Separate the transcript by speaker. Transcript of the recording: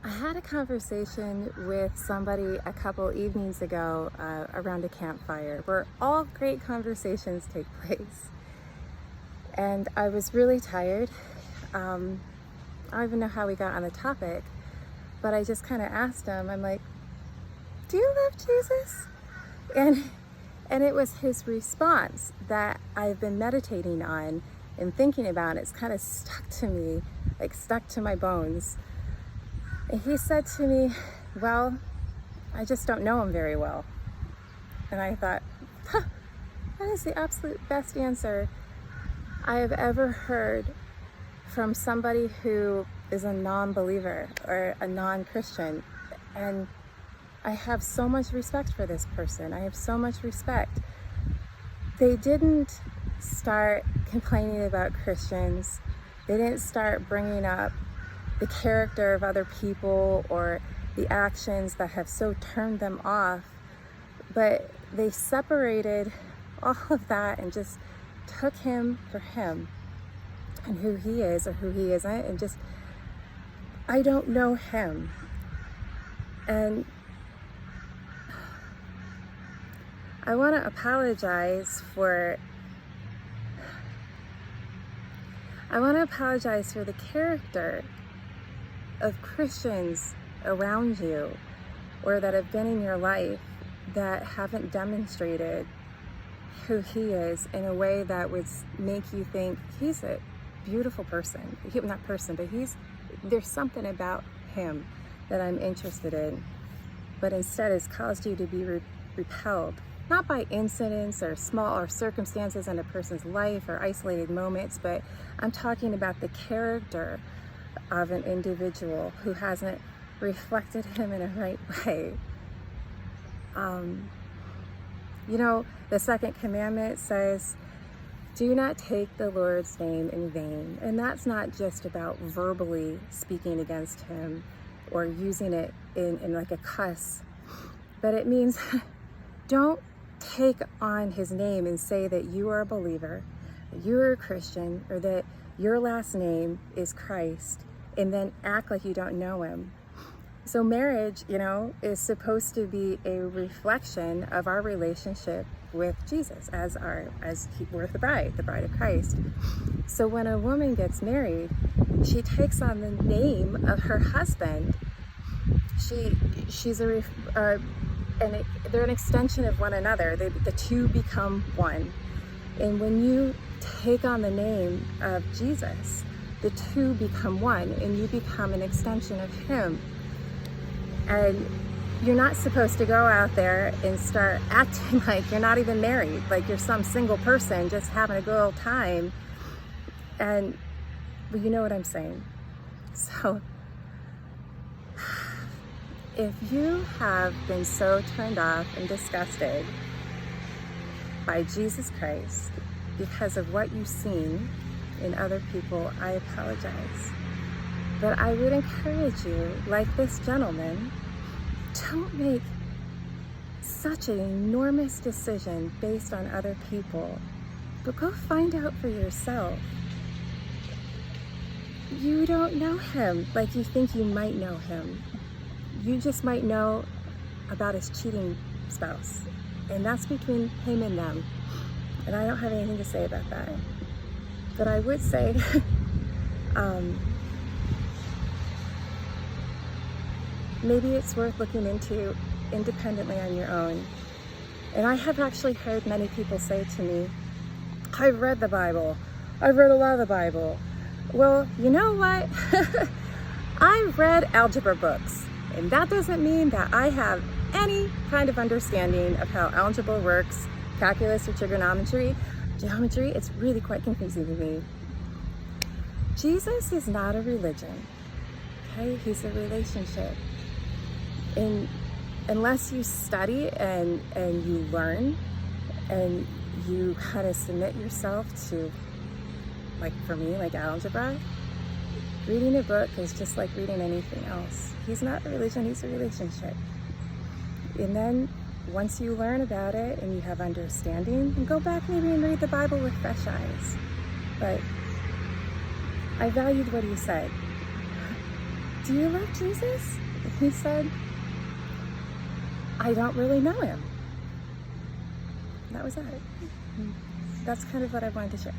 Speaker 1: I had a conversation with somebody a couple evenings ago around a campfire where all great conversations take place. And I was really tired. I don't even know how we got on the topic, but I just kind of asked him, I'm like, do you love Jesus? And it was his response that I've been meditating on and thinking about. It's kind of stuck to me, like stuck to my bones. And he said to me, well, I just don't know him very well. And I thought, that is the absolute best answer I have ever heard from somebody who is a non-believer or a non-Christian. And I have so much respect for this person. I have so much respect. They didn't start complaining about Christians. They didn't start bringing up the character of other people or the actions that have so turned them off, but they separated all of that and just took him for him and who he is or who he isn't, and just, I don't know him. And I want to apologize for the character of Christians around you or that have been in your life that haven't demonstrated who he is in a way that would make you think he's a beautiful person. Not person, but there's something about him that I'm interested in, but instead has caused you to be repelled, not by incidents or small or circumstances in a person's life or isolated moments, but I'm talking about the character of an individual who hasn't reflected him in a right way. The second commandment says, do not take the Lord's name in vain. And that's not just about verbally speaking against him or using it in like a cuss, but it means don't take on his name and say that you are a believer, that you are a Christian, or that your last name is Christ, and then act like you don't know him. So marriage, is supposed to be a reflection of our relationship with Jesus we're the bride of Christ. So when a woman gets married, she takes on the name of her husband. They're an extension of one another. The two become one. And when you take on the name of Jesus, the two become one, and you become an extension of him. And you're not supposed to go out there and start acting like you're not even married, like you're some single person just having a good old time. And you know what I'm saying. So if you have been so turned off and disgusted by Jesus Christ because of what you've seen in other people, I apologize. But I would encourage you, like this gentleman, don't make such an enormous decision based on other people, but go find out for yourself. You don't know him like you think you might know him. You just might know about his cheating spouse, and that's between him and them. And I don't have anything to say about that. But I would say, maybe it's worth looking into independently on your own. And I have actually heard many people say to me, I've read the Bible. I've read a lot of the Bible. Well, you know what? I've read algebra books, and that doesn't mean that I have any kind of understanding of how algebra works, calculus or trigonometry, geometry. It's really quite confusing to me. Jesus is not a religion, okay? He's a relationship. And unless you study and you learn and you kind of submit yourself to, like for me, like algebra, reading a book is just like reading anything else. He's not a religion, he's a relationship. And then once you learn about it and you have understanding, then go back maybe and read the Bible with fresh eyes. But I valued what he said. "Do you love Jesus?" And he said, "I don't really know him." And that was it. That's kind of what I wanted to share.